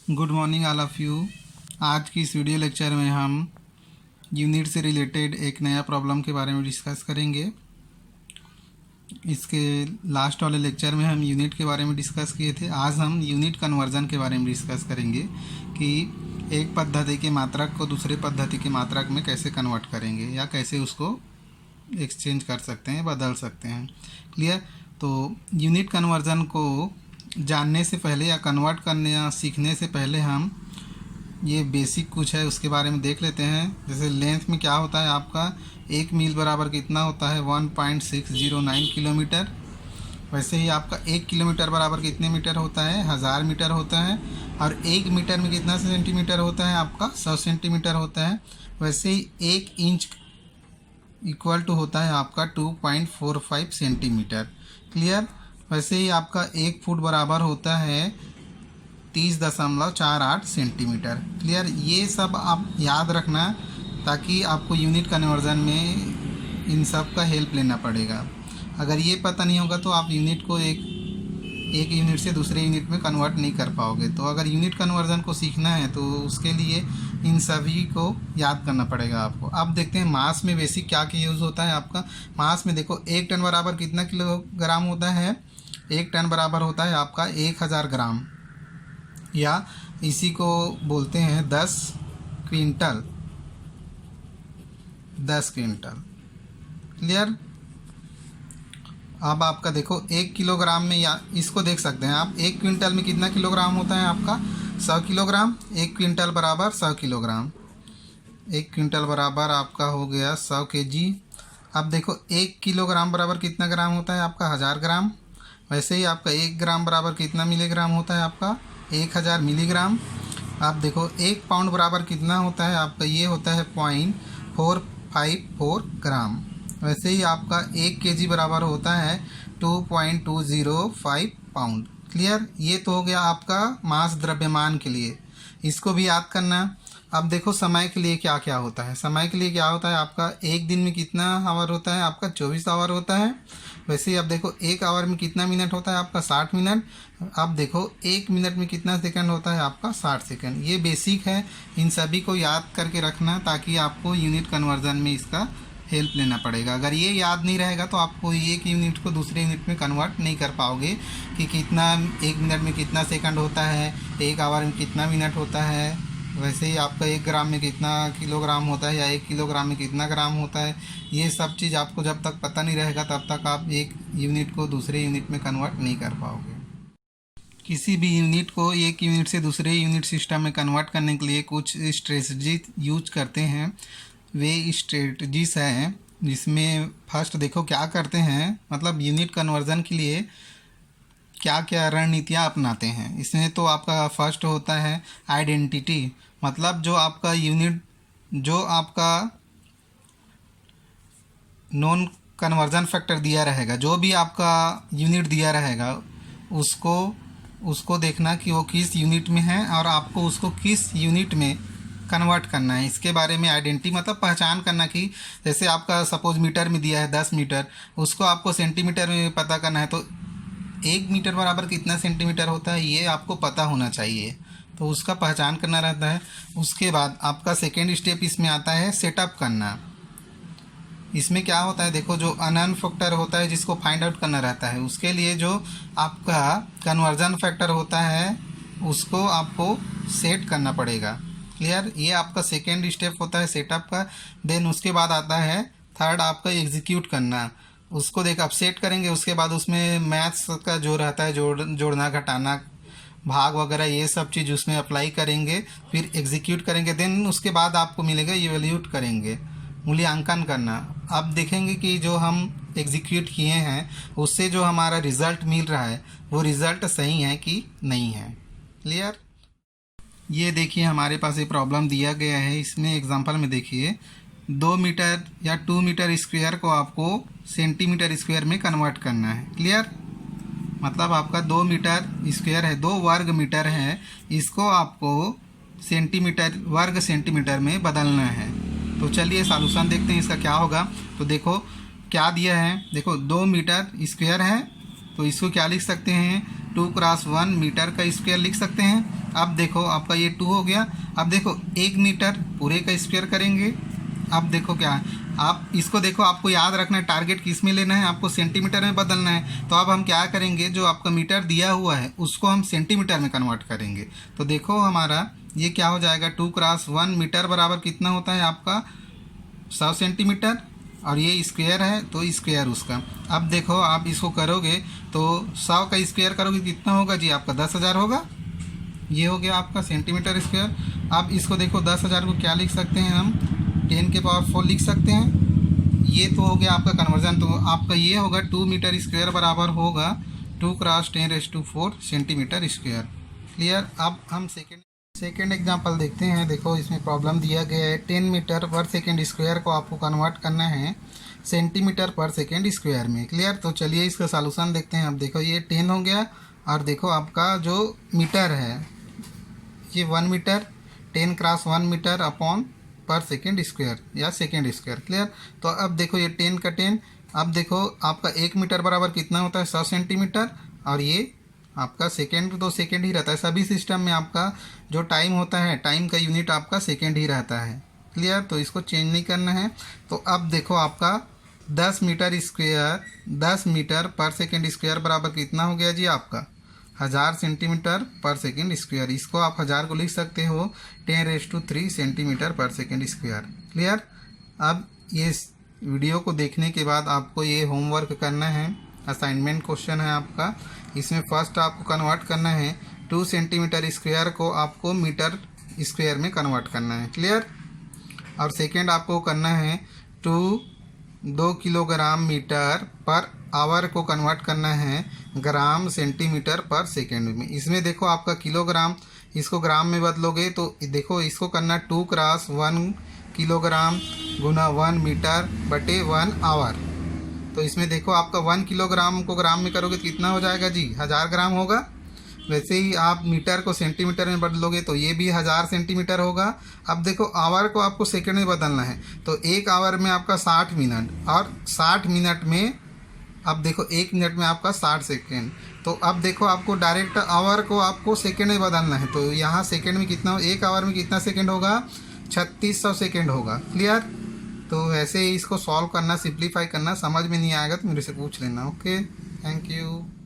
Good morning all of you. आज की इस वीडियो लेक्चर में हम यूनिट से रिलेटेड एक नया प्रॉब्लम के बारे में डिस्कस करेंगे। इसके लास्ट वाले लेक्चर में हम यूनिट के बारे में डिस्कस किए थे। आज हम यूनिट कन्वर्जन के बारे में डिस्कस करेंगे कि एक पद्धति के मात्रक को दूसरे पद्धति के मात्रक में कैसे कन्वर्ट करेंगे या कैसे उसको एक्सचेंज कर सकते हैं, बदल सकते हैं। क्लियर? तो यूनिट कन्वर्जन को जानने से पहले या कन्वर्ट करने या सीखने से पहले हम ये बेसिक कुछ है उसके बारे में देख लेते हैं। जैसे लेंथ में क्या होता है आपका, एक मील बराबर कितना होता है 1.609 किलोमीटर। वैसे ही आपका 1 किलोमीटर बराबर कितने मीटर होता है, 1000 मीटर होता है। और 1 मीटर में कितना सेंटीमीटर होता है आपका, 100 सेंटीमीटर होता है। वैसे ही 1 इंच इक्वल टू होता है आपका 2.45 सेंटीमीटर। क्लियर? वैसे ही आपका 1 फुट बराबर होता है 30.48 सेंटीमीटर। क्लियर? ये सब आप याद रखना ताकि आपको यूनिट कन्वर्जन में इन सब का हेल्प लेना पड़ेगा। अगर ये पता नहीं होगा तो आप यूनिट को एक यूनिट से दूसरे यूनिट में कन्वर्ट नहीं कर पाओगे। तो अगर यूनिट कन्वर्जन को सीखना है तो उसके लिए इन सभी को याद करना पड़ेगा आपको। अब देखते हैं मास में बेसिक क्या क्या यूज़ होता है आपका। मास में देखो 1 टन बराबर कितना किलोग्राम होता है, 1 टन बराबर होता है आपका 1000 ग्राम, या इसी को बोलते हैं 10 क्विंटल। 10 क्विंटल। क्लियर? अब आपका देखो 1 किलोग्राम में, या इसको देख सकते हैं आप, 1 क्विंटल में कितना किलोग्राम होता है आपका, 100 किलोग्राम। 1 क्विंटल बराबर 100 किलोग्राम। 1 क्विंटल बराबर आपका हो गया 100 केजी। अब देखो 1 किलोग्राम बराबर कितना ग्राम होता है आपका, 1000 ग्राम। वैसे ही आपका 1 ग्राम बराबर कितना मिलीग्राम होता है आपका, 1000 मिलीग्राम। आप देखो 1 पाउंड बराबर कितना होता है आपका, ये होता है 0.454 ग्राम। वैसे ही आपका 1 केजी बराबर होता है 2.205 पाउंड। क्लियर? ये तो हो गया आपका मास द्रव्यमान के लिए, इसको भी याद करना। अब देखो समय के लिए क्या क्या होता है। समय के लिए क्या होता है आपका, एक दिन में कितना आवर होता है आपका, 24 आवर होता है। वैसे ही अब देखो 1 आवर में कितना मिनट होता है आपका, 60 मिनट। अब देखो 1 मिनट में कितना सेकंड होता है आपका, 60 सेकंड। ये बेसिक है, इन सभी को याद करके रखना ताकि आपको यूनिट कन्वर्जन में इसका हेल्प लेना पड़ेगा। अगर ये याद नहीं रहेगा तो आपको एक यूनिट को दूसरे यूनिट में कन्वर्ट नहीं कर पाओगे कि कितना 1 मिनट में कितना सेकंड होता है, 1 आवर में कितना मिनट होता है। वैसे ही आपका 1 ग्राम में कितना किलोग्राम होता है या 1 किलोग्राम में कितना ग्राम होता है। ये सब चीज़ आपको जब तक पता नहीं रहेगा तब तक आप एक यूनिट को दूसरे यूनिट में कन्वर्ट नहीं कर पाओगे। किसी भी यूनिट को एक यूनिट से दूसरे यूनिट सिस्टम में कन्वर्ट करने के लिए कुछ स्ट्रेटजी यूज करते हैं। वे स्ट्रेटजीज हैं जिसमें फर्स्ट देखो क्या करते हैं, मतलब यूनिट कन्वर्जन के लिए क्या क्या रणनीतियाँ अपनाते हैं। इसमें तो आपका फर्स्ट होता है आइडेंटिटी, मतलब जो आपका यूनिट, जो आपका नॉन कन्वर्जन फैक्टर दिया रहेगा, जो भी आपका यूनिट दिया रहेगा उसको देखना कि वो किस यूनिट में है और आपको उसको किस यूनिट में कन्वर्ट करना है। इसके बारे में आइडेंटिटी मतलब पहचान करना कि जैसे आपका सपोज मीटर में दिया है 10 मीटर, उसको आपको सेंटीमीटर में पता करना है तो 1 मीटर बराबर कितना सेंटीमीटर होता है ये आपको पता होना चाहिए, तो उसका पहचान करना रहता है। उसके बाद आपका सेकेंड स्टेप इसमें आता है सेटअप करना। इसमें क्या होता है देखो, जो अननोन फैक्टर होता है जिसको फाइंड आउट करना रहता है, उसके लिए जो आपका कन्वर्जन फैक्टर होता है उसको आपको सेट करना पड़ेगा। क्लियर? ये आपका सेकेंड स्टेप होता है सेटअप का। देन उसके बाद आता है थर्ड आपका एग्जीक्यूट करना। उसको देख आप सेट करेंगे, उसके बाद उसमें मैथ्स का जो रहता है, जोड़ना घटाना भाग वगैरह, ये सब चीज़ उसमें अप्लाई करेंगे, फिर एग्जीक्यूट करेंगे। देन उसके बाद आपको मिलेगा इवैल्यूएट करेंगे, मूल्यांकन करना। अब देखेंगे कि जो हम एग्जीक्यूट किए हैं उससे जो हमारा रिज़ल्ट मिल रहा है वो रिज़ल्ट सही है कि नहीं है। क्लियर? ये देखिए हमारे पास ये प्रॉब्लम दिया गया है। इसमें एग्जांपल में देखिए 2 मीटर या 2 मीटर स्क्वायर को आपको सेंटीमीटर स्क्वायर में कन्वर्ट करना है। क्लियर? मतलब आपका 2 मीटर स्क्वायर है, 2 वर्ग मीटर है, इसको आपको सेंटीमीटर, वर्ग सेंटीमीटर में बदलना है। तो चलिए सॉल्यूशन देखते हैं इसका क्या होगा। तो देखो क्या दिया है, देखो 2 मीटर स्क्वायर है तो इसको क्या लिख सकते हैं, 2x1 मीटर का स्क्वायर लिख सकते हैं। अब देखो आपका ये 2 हो गया। अब देखो 1 मीटर पूरे का स्क्वायर करेंगे। अब देखो क्या है, आप इसको देखो, आपको याद रखना है टारगेट किस में लेना है, आपको सेंटीमीटर में बदलना है। तो अब हम क्या करेंगे, जो आपका मीटर दिया हुआ है उसको हम सेंटीमीटर में कन्वर्ट करेंगे। तो देखो हमारा ये क्या हो जाएगा, 2x1 मीटर बराबर कितना होता है आपका 100 सेंटीमीटर, और ये स्क्वायर है तो स्क्वायर उसका। अब देखो आप इसको करोगे तो 100 का स्क्वायर करोगे कितना होगा जी, आपका 10,000 होगा। ये हो गया आपका सेंटीमीटर स्क्वायर। अब इसको देखो 10,000 को क्या लिख सकते हैं हम, 10 के पावर 4 लिख सकते हैं। ये तो हो गया आपका कन्वर्जन। तो आपका ये होगा 2 मीटर स्क्वायर बराबर होगा 2x10⁴ सेंटीमीटर स्क्वायर। क्लियर। अब हम सेकेंड एग्जांपल देखते हैं। देखो इसमें प्रॉब्लम दिया गया है 10 मीटर पर सेकेंड स्क्वायर को आपको कन्वर्ट करना है सेंटीमीटर पर सेकेंड स्क्वायर में। क्लियर। तो चलिए इसका सॉल्यूशन देखते हैं। अब देखो ये 10 हो गया, और देखो आपका जो मीटर है ये 1 मीटर, 10x1 मीटर अपॉन पर सेकेंड स्क्वायर या सेकेंड स्क्वायर। क्लियर। तो अब देखो ये 10 का 10, अब देखो आपका 1 मीटर बराबर कितना होता है 100 सेंटीमीटर, और ये आपका सेकेंड तो सेकेंड ही रहता है सभी सिस्टम में। आपका जो टाइम होता है, टाइम का यूनिट आपका सेकेंड ही रहता है। क्लियर। तो इसको चेंज नहीं करना है। तो अब देखो आपका 10 मीटर स्क्वायर, 10 मीटर पर सेकेंड स्क्वायर बराबर कितना हो गया जी, आपका 1000 सेंटीमीटर पर सेकेंड स्क्वायर। इसको आप 1000 को लिख सकते हो 10⁻³ सेंटीमीटर पर सेकेंड स्क्वायर। क्लियर। अब ये वीडियो को देखने के बाद आपको ये होमवर्क करना है, असाइनमेंट क्वेश्चन है आपका। इसमें फर्स्ट आपको कन्वर्ट करना है 2 सेंटीमीटर स्क्वायर को आपको मीटर स्क्वायर में कन्वर्ट करना है। क्लियर। और सेकेंड आपको करना है 2 किलोग्राम मीटर पर आवर को कन्वर्ट करना है ग्राम सेंटीमीटर पर सेकेंड में। इसमें देखो आपका किलोग्राम, इसको ग्राम में बदलोगे तो देखो इसको करना 2x1 किलोग्राम गुना 1 मीटर बटे 1 आवर। तो इसमें देखो आपका 1 किलोग्राम को ग्राम में करोगे तो कितना हो जाएगा जी, 1000 ग्राम होगा। वैसे ही आप मीटर को सेंटीमीटर में बदलोगे तो ये भी 1000 सेंटीमीटर होगा। अब देखो आवर को आपको सेकंड में बदलना है, तो 1 आवर में आपका 60 मिनट, और 60 मिनट में अब देखो 1 मिनट में आपका 60 सेकेंड। तो अब देखो आपको डायरेक्ट आवर को आपको सेकेंड में बदलना है। तो यहाँ सेकेंड में कितना, 1 आवर में कितना सेकेंड होगा, 3600 सेकेंड होगा। क्लियर। तो ऐसे ही इसको सॉल्व करना, सिंप्लीफाई करना, समझ में नहीं आएगा तो मेरे से पूछ लेना। Okay, thank you.